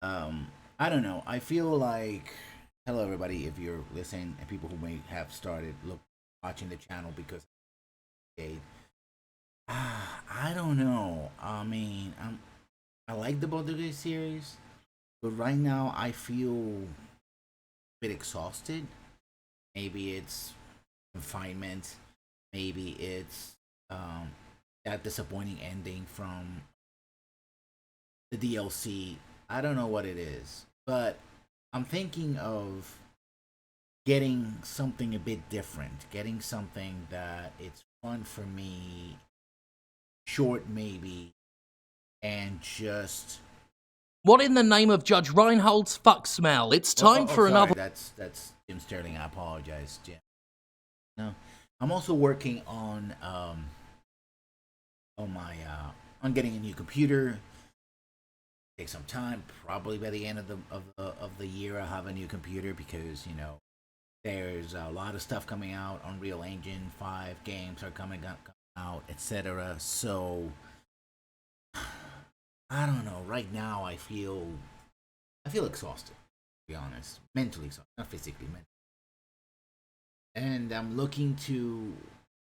Um, I don't know. I feel like hello everybody if you're listening and people who may have started watching the channel because I don't know. I mean, I like the Baldur's series, but right now I feel a bit exhausted. Maybe it's confinement. Maybe it's um, that disappointing ending from the DLC. I don't know what it is, but I'm thinking of getting something a bit different, getting something that it's fun for me, short maybe, and just What in the name of Judge Reinhold's fuck smell? It's time for sorry, another. that's Jim Sterling. I apologize, Jim. No, I'm also working on my on getting a new computer. Take some time. Probably by the end of the year, I'll have a new computer because there's a lot of stuff coming out. Unreal Engine 5 games are coming out, etc. So I don't know. Right now, I feel exhausted. To be honest, mentally exhausted, not physically, mentally. And I'm looking to.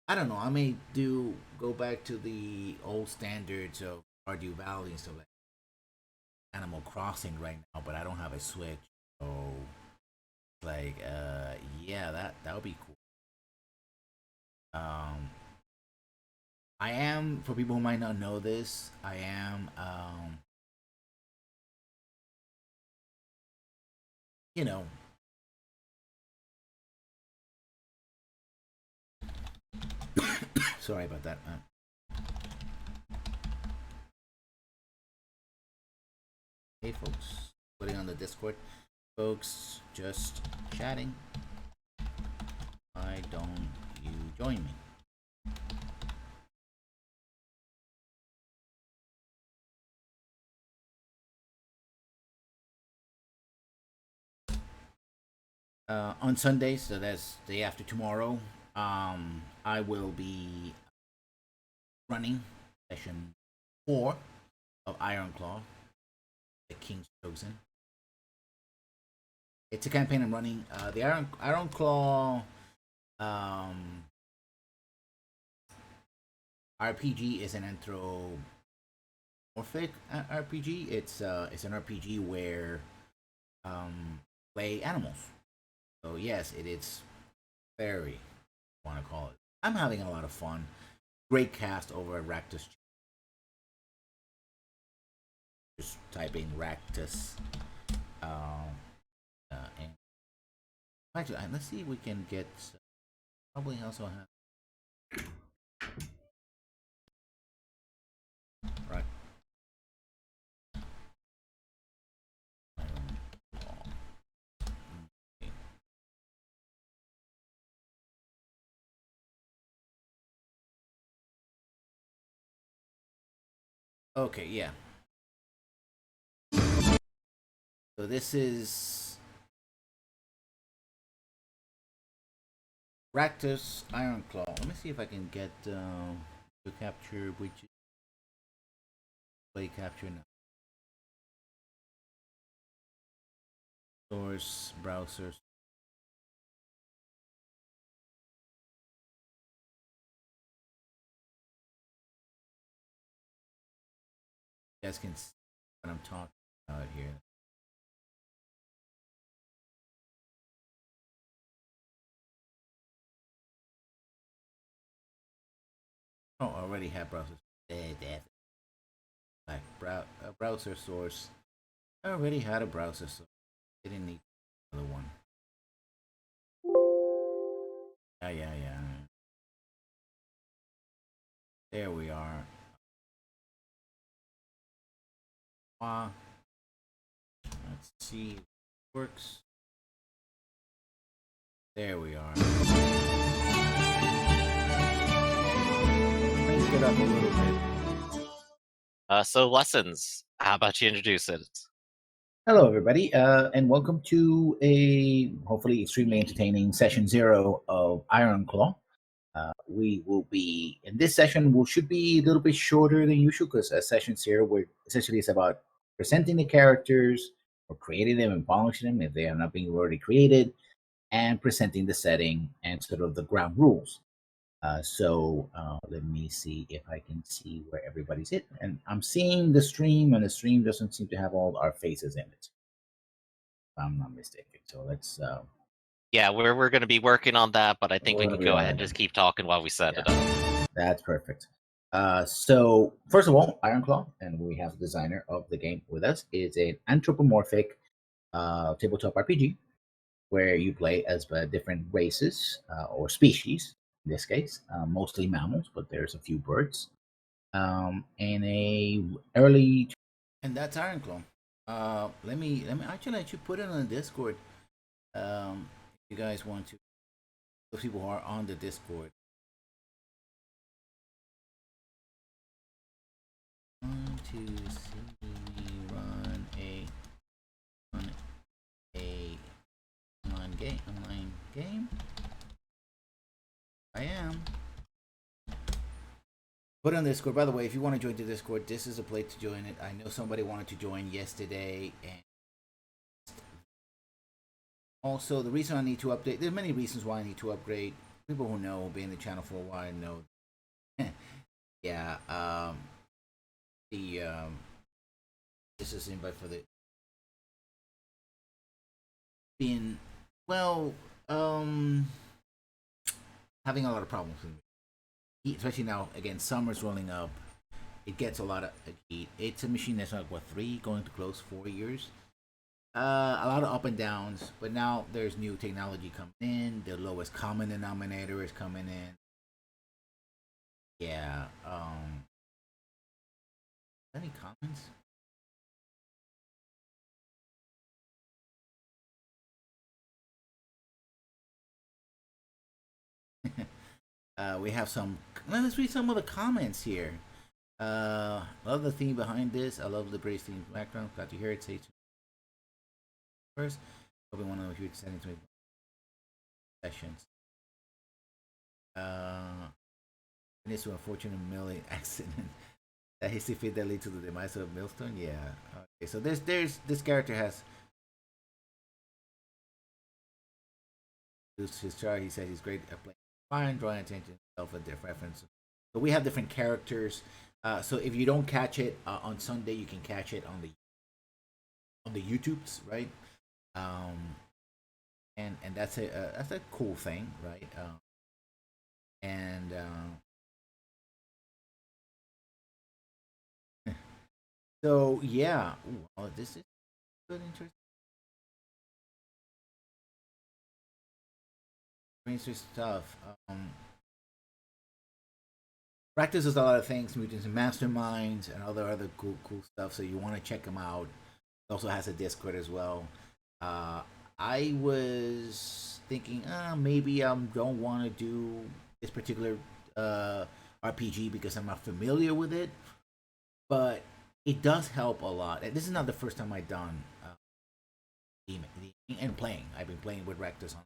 I don't know. I may go back to the old standards of Stardew Valley and stuff like Animal Crossing right now, but I don't have a Switch, so like, yeah, that would be cool. Um, I am, for people who might not know this, I am, you know, sorry about that. Hey, folks, putting on the Discord, folks, just chatting. Why don't you join me? On Sundays, so that's the day after tomorrow. I will be running session 4 of Iron Claw, the King's Chosen. It's a campaign I'm running. The Iron Claw um, RPG is an anthropomorphic RPG. It's an RPG where play animals. So yes, it is very want to call it. I'm having a lot of fun. Great cast over at Ractus. Just type in Ractus. And actually, let's see if we can get. Probably also have right. Okay, yeah. So this is Ractus Ironclaw. Let me see if I can get to capture which play capture now. Source browsers. You guys can see what I'm talking about here. Oh, I already have browsers. Like browser source. I already had a browser source. Didn't need another one. Yeah. There we are. Let's see if it works. There we are. Let's get up a little bit. So lessons. How about you introduce it? Hello, everybody, and welcome to a hopefully extremely entertaining session 0 of Iron Claw. We will be in this session. We should be a little bit shorter than usual because session 0, where essentially it's about presenting the characters, or creating them and polishing them if they are not being already created, and presenting the setting and sort of the ground rules. Let me see if I can see where everybody's at. And I'm seeing the stream, and the stream doesn't seem to have all our faces in it, if I'm not mistaken. So let's. Yeah, we're going to be working on that, but I think we We're can gonna be go on ahead and it. just keep talking while we set it Yeah. up. That's perfect. So first of all, Ironclaw, and we have the designer of the game with us, is an anthropomorphic tabletop RPG where you play as different races or species. In this case, mostly mammals, but there's a few birds. In a early, and that's Ironclaw. Let me actually let you put it on the Discord. If you guys want to, those people who are on the Discord. Want to see me run a online game? I am. Put it on the Discord. By the way, if you want to join the Discord, this is a place to join it. I know somebody wanted to join yesterday, and also the reason I need to update. There's many reasons why I need to upgrade. People who know, been in the channel for a while, know. Yeah. The this is invite for the being well. Having a lot of problems with heat, especially now. Again, summer's rolling up. It gets a lot of heat. It's a machine that's like what going to close 4 years. A lot of up and downs, but now there's new technology coming in. The lowest common denominator is coming in. Yeah. Any comments? We have some. Let's read some of the comments here. Love the theme behind this. I love the Brace theme background. Glad to hear it. Say to first. Probably one of the huge settings with sessions. This unfortunate Millie accident that hasty fate that lead to the demise of Millstone. Yeah. Okay. So there's this character has his chart. He said he's great at playing fine, drawing attention to himself and different references. So we have different characters. So if you don't catch it on Sunday, you can catch it on the YouTubes, right? And that's a cool thing, right? And so yeah, ooh, well, this is good, interesting stuff. Practices a lot of things, mutants and masterminds, and other cool stuff. So you want to check them out. It also has a Discord as well. I was thinking, maybe I don't want to do this particular RPG because I'm not familiar with it, but it does help a lot. And this is not the first time I've done and playing. I've been playing with Rectus on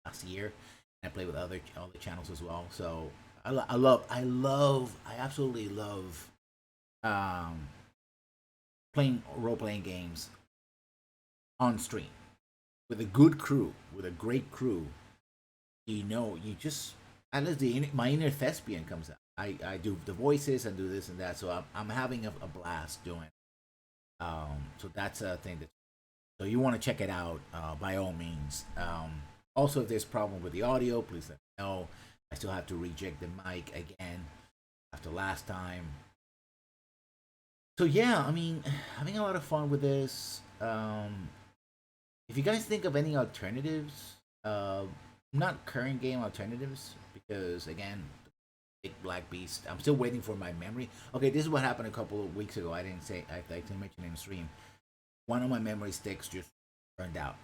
last year, and I play with other channels as well. So I absolutely love um, playing role playing games on stream with a good crew, with a great crew. You just unless my inner thespian comes out. I do the voices and do this and that, so I'm having a blast doing. So that's a thing that. So you want to check it out by all means. Also, if there's a problem with the audio, please let me know. I still have to reject the mic again after last time. So yeah, I mean, having a lot of fun with this. If you guys think of any alternatives, not current game alternatives, because again, Big Black Beast. I'm still waiting for my memory. Okay, this is what happened a couple of weeks ago. I didn't mention in the stream. One of my memory sticks just burned out,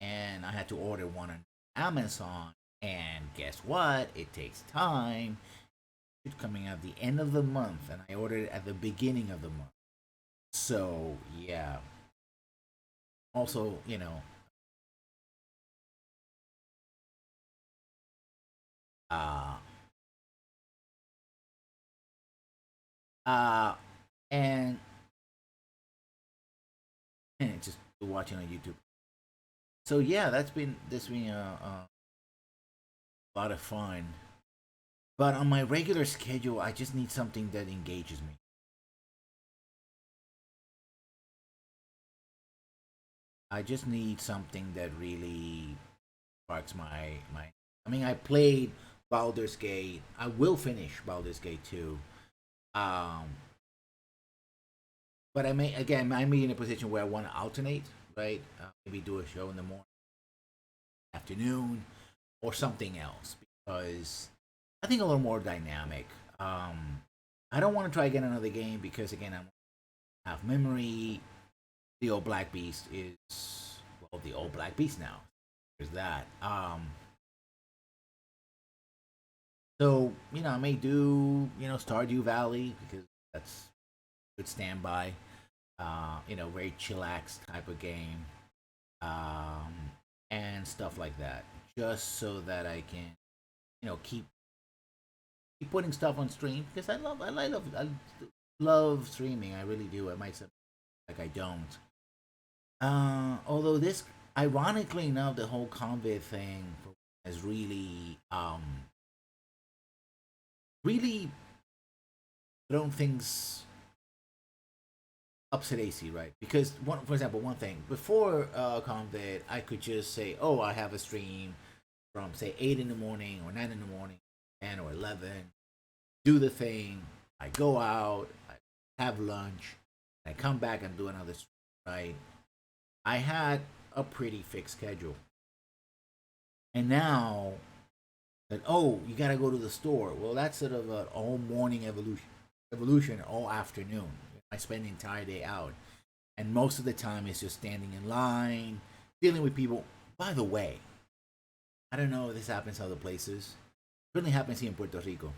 and I had to order one on Amazon. And guess what? It takes time. It's coming at the end of the month, and I ordered it at the beginning of the month. So yeah. Also, uh, uh, and just watching on YouTube. So yeah, that's been a lot of fun. But on my regular schedule, I just need something that engages me. I just need something that really sparks my. I mean, I played Baldur's Gate. I will finish Baldur's Gate 2. Um, but I may be in a position where I want to alternate, right? Maybe do a show in the morning, afternoon, or something else because I think a little more dynamic. I don't want to try again another game because again I have memory. The old Black Beast is the old Black Beast now. There's that. So I may do Stardew Valley because that's good standby. Very chillax type of game, um, and stuff like that, just so that I can keep putting stuff on stream because I love streaming. I really do. I might say like I don't. Although this, ironically enough, the whole COVID thing has really thrown things upset AC, right? Because for example, one thing before COVID, I could just say, "Oh, I have a stream from say 8 in the morning or 9 in the morning, 10 or 11." Do the thing. I go out. I have lunch. I come back and do another stream, right? I had a pretty fixed schedule, and now that you gotta go to the store. Well, that's sort of an all morning evolution all afternoon. I spend the entire day out, and most of the time it's just standing in line, dealing with people. By the way, I don't know if this happens other places. It certainly happens here in Puerto Rico.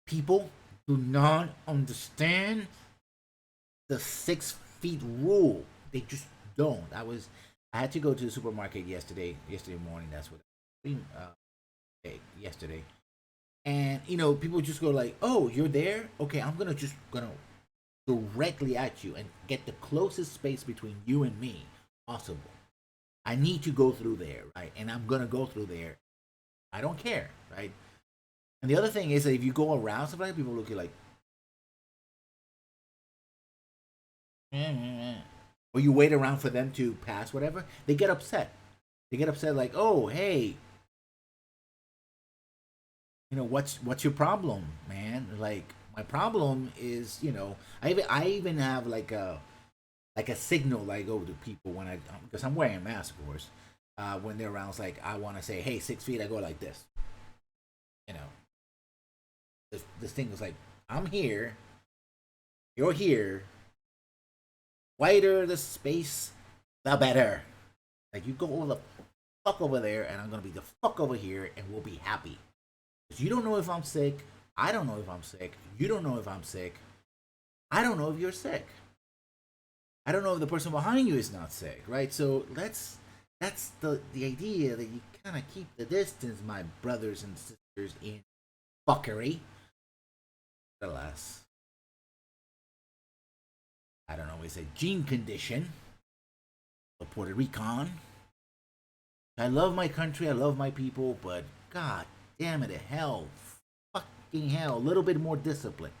People do not understand the 6 feet rule. They just don't. I had to go to the supermarket yesterday morning. That's what yesterday. And people just go like, "Oh, you're there? Okay, I'm gonna directly at you and get the closest space between you and me possible. I need to go through there, right? And I'm gonna go through there. I don't care, right?" And the other thing is that if you go around somebody, people look at you like, or you wait around for them to pass whatever, they get upset. They get upset like, "Oh, hey, what's your problem, man?" Like, my problem is, I even have like a signal that I go to people when because I'm wearing a mask, of course. When they're around, it's like I want to say, "Hey, 6 feet." I go like this. You know, this thing is like, I'm here, you're here. Wider the space, the better. Like, you go over the fuck over there, and I'm gonna be the fuck over here, and we'll be happy. Because you don't know if I'm sick. I don't know if I'm sick. You don't know if I'm sick. I don't know if you're sick. I don't know if the person behind you is not sick, right? So that's the idea that you kind of keep the distance, my brothers and sisters in fuckery. Alas, I don't know. It's a gene condition of Puerto Rican. I love my country. I love my people, but god damn it, hell, fucking hell, a little bit more discipline.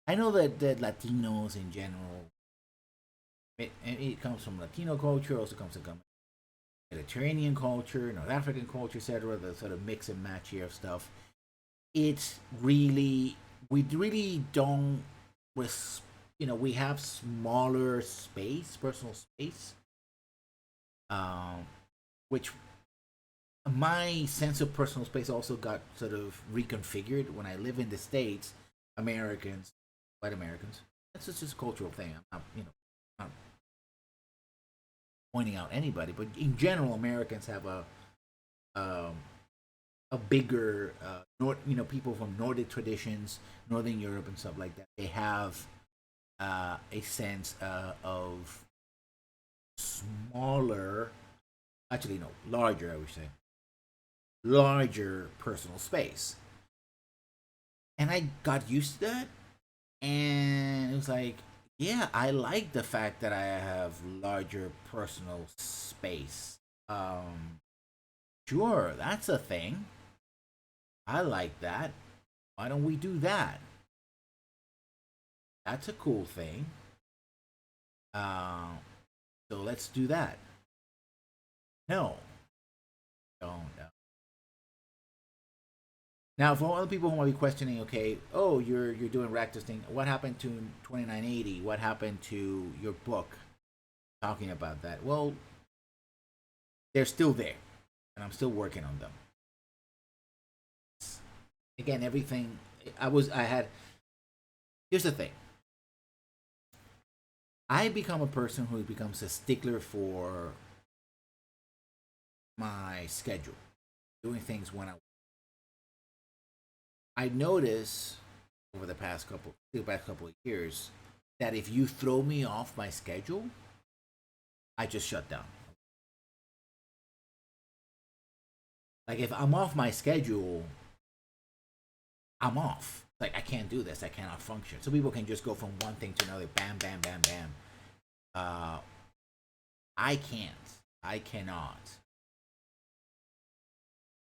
I know that Latinos in general, it comes from Latino culture, also comes from Mediterranean culture, North African culture, etc. The sort of mix and match here of stuff. It's really, we really don't, we have smaller space, personal space, which my sense of personal space also got sort of reconfigured when I live in the States. Americans, white Americans, that's just a cultural thing. I'm not, not pointing out anybody, but in general, Americans have a bigger, people from Nordic traditions, Northern Europe and stuff like that. They have a sense of smaller, actually no, larger, I would say, larger personal space. And I got used to that, and it was like, Yeah, I like the fact that I have larger personal space. Sure, that's a thing. I like that. Why don't we do that? That's a cool thing. Uh, so let's do that. No, don't. No. Now, for other people who might be questioning, okay, oh, you're doing rack testing. What happened to 2980? What happened to your book talking about that? Well, they're still there, and I'm still working on them. Again, everything I had. Here's the thing. I become a person who becomes a stickler for my schedule, doing things when I notice over the past couple of years that if you throw me off my schedule, I just shut down. Like if I'm off my schedule, I'm off. Like I can't do this. I cannot function. So people can just go from one thing to another. Bam, bam, bam, bam. Uh, I can't. I cannot.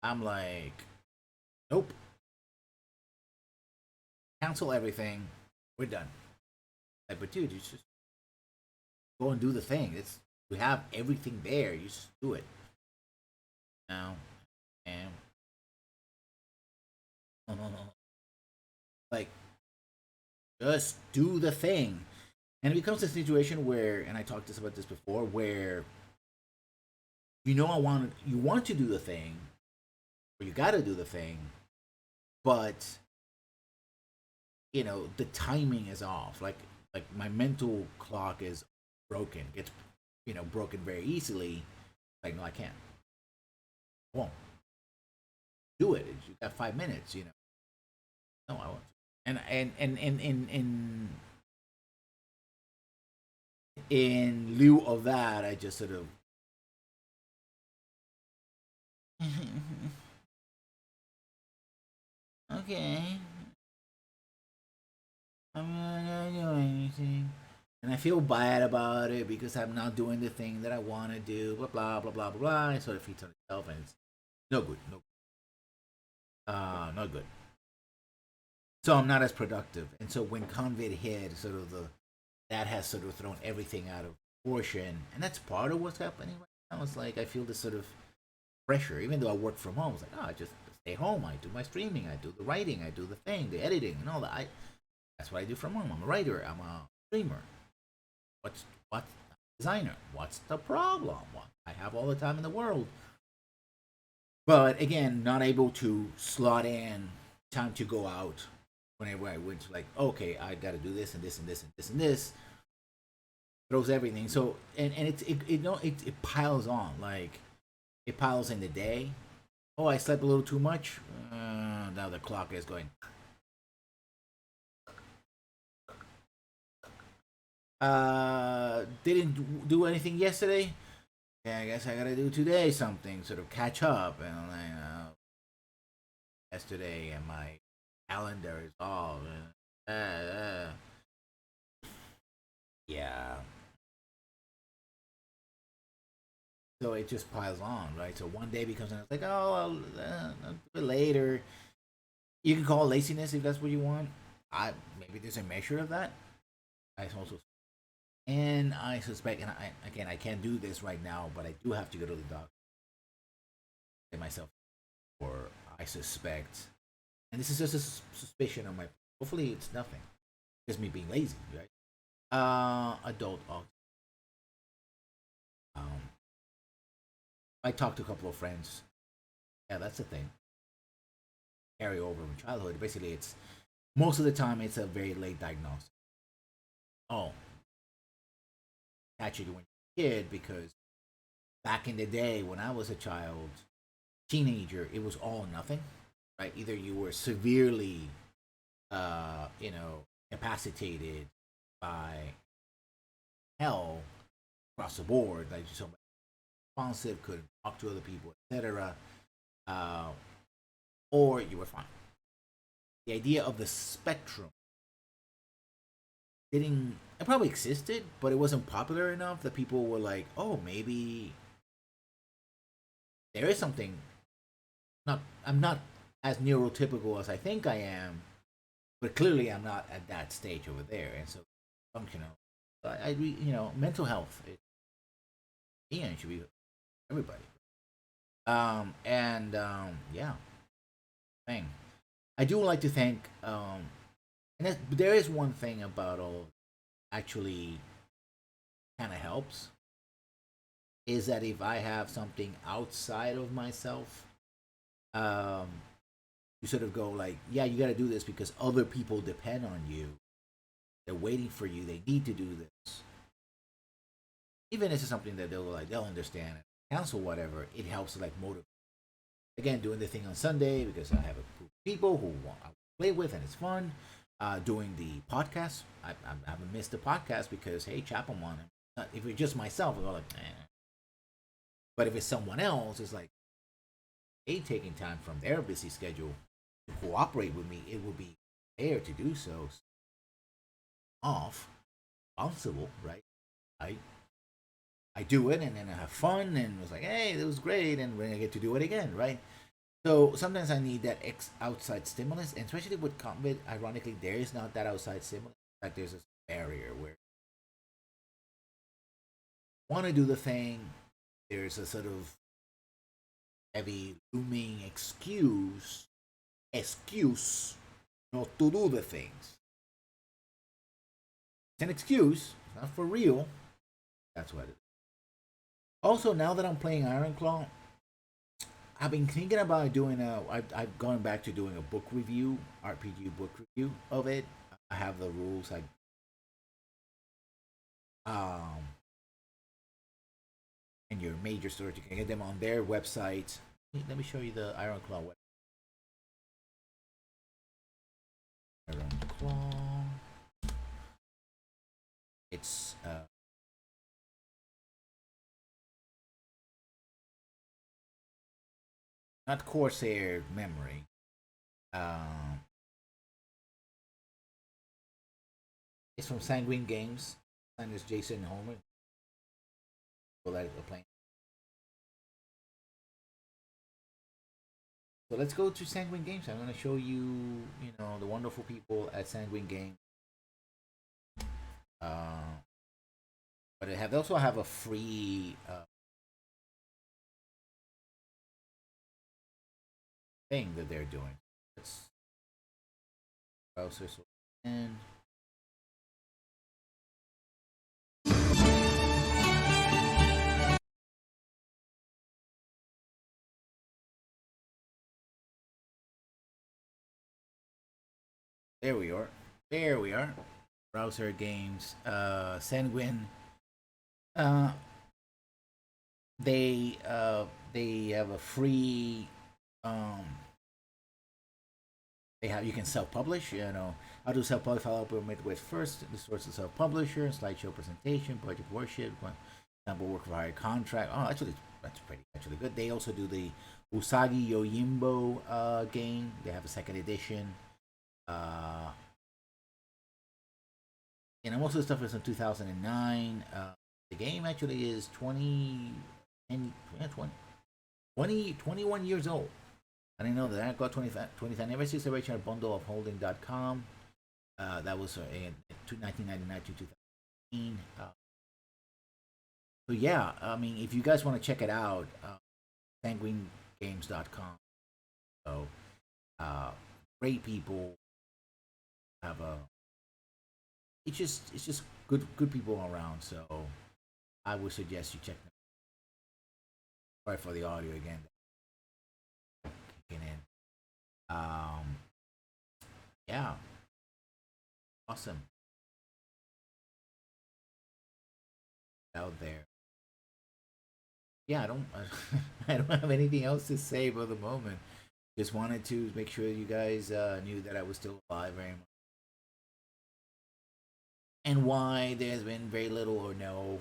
I'm like, nope. Cancel everything. We're done. Like, but dude, you just go and do the thing. It's we have everything there. You just do it. Now, and like, just do the thing. And it becomes a situation where, and I talked about this before, where you want to do the thing, or you got to do the thing, but the timing is off. Like my mental clock is broken. Gets broken very easily. Like no, I can't. I won't do it. You got 5 minutes. No, I won't. And in lieu of that, I just sort of okay. I'm not gonna do anything. And I feel bad about it because I'm not doing the thing that I want to do. Blah blah blah blah blah blah. It sort of feeds on itself, and it's no good. No, not good. So I'm not as productive. And so when COVID hit, sort of that has sort of thrown everything out of proportion, and that's part of what's happening right now. It's like I feel this sort of pressure, even though I work from home. It's like, oh, I just stay home. I do my streaming. I do the writing. I do the thing, the editing, and all that. That's what I do from home. I'm a writer. I'm a streamer. What designer? What's the problem? What I have all the time in the world, but again, not able to slot in time to go out whenever I went to like, okay, I got to do this and this and this and this and this. Throws everything. So and it piles on. Like it piles in the day. Oh, I slept a little too much. Now the clock is going. Didn't do anything yesterday. Yeah, I guess I gotta do today something, sort of catch up. And I'm like, yesterday and my calendar is all. Yeah. So it just piles on, right? So one day becomes like, oh, I'll do it later. You can call it laziness if that's what you want. Maybe there's a measure of that. I also and I suspect, and I can't do this right now, but I do have to go to the doctor. Get myself, or I suspect, and this is just a suspicion on my. Hopefully, it's nothing. Just me being lazy, right? Adult autism. I talked to a couple of friends. Yeah, that's the thing. Carry over from childhood. Basically, it's most of the time it's a very late diagnosis. Oh, catch it when you're a kid because back in the day when I was a child, teenager, it was all or nothing, right? Either you were severely, incapacitated by hell across the board, like somebody responsive, couldn't talk to other people, etc., or you were fine. The idea of the spectrum didn't. It probably existed, but it wasn't popular enough that people were like, "Oh, maybe there is something." Not, I'm not as neurotypical as I think I am, but clearly I'm not at that stage over there, and so functional. Mental health. It should be everybody. Yeah, thing. I do like to thank. And there is one thing about all actually kind of helps is that if I have something outside of myself, um, you sort of go like, yeah, you got to do this because other people depend on you. They're waiting for you. They need to do this. Even if it's something that they'll understand and cancel whatever, it helps to like motivate. Again, doing the thing on Sunday because I have a group of people who I play with and it's fun. Doing the podcast, I haven't missed the podcast because hey, Chapel on it. If it's just myself, I'm like, eh. But if it's someone else, it's like they taking time from their busy schedule to cooperate with me. It will be fair to do so. Off, responsible, right? I do it and then I have fun and it's like, hey, it was great, and when I get to do it again, right? So sometimes I need that outside stimulus, and especially with COVID, ironically, there is not that outside stimulus. In fact, there's a barrier where I want to do the thing. There's a sort of heavy looming excuse not to do the things. It's an excuse, it's not for real. That's what it is. Also, now that I'm playing Ironclaw, I've been thinking about doing I've gone back to doing a book review, RPG book review of it. I have the rules. In your major stores, you can get them on their website. Let me show you the Ironclaw website. Ironclaw. It's not Corsair Memory. It's from Sanguine Games. And it's Jason Homer. That are playing. So let's go to Sanguine Games. I'm going to show you, the wonderful people at Sanguine Games. But they also have a free thing that they're doing. Let's browser and there we are. There we are. Browser games. Sanguine. They have a free. You can self-publish. How to self-publish? I'll open it with first the source of self-publisher, slideshow presentation, project worship, example work for hire contract. Oh, that's pretty good. They also do the Usagi Yojimbo game. They have a second edition. Most of the stuff is in 2009. The game actually is 21 years old. I didn't know that. I got 20th anniversary celebration at bundle of holding.com. That was in 1999 to 2015. So yeah, I mean, if you guys want to check it out, sanguinegames.com. So, great people. Have a. It's just good people around. So, I would suggest you check them. Sorry for the audio again. Kicking in. Yeah. Awesome. Out there. Yeah, I don't have anything else to say for the moment. Just wanted to make sure you guys knew that I was still alive very much. And why there's been very little or no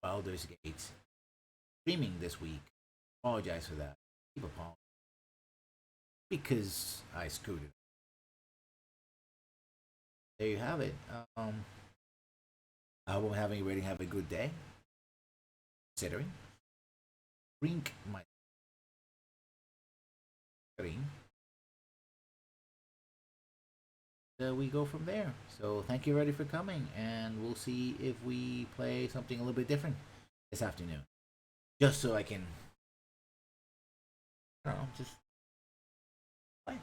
Baldur's Gate streaming this week. Apologize for that. Keep apologizing. Because I screwed it. There you have it. I hope I'm having ready have a good day. Considering. Drink my screen. We go from there. So thank you already for coming, and we'll see if we play something a little bit different this afternoon. Just so I can, I don't know, just play.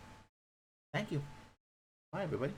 Thank you. Bye, everybody.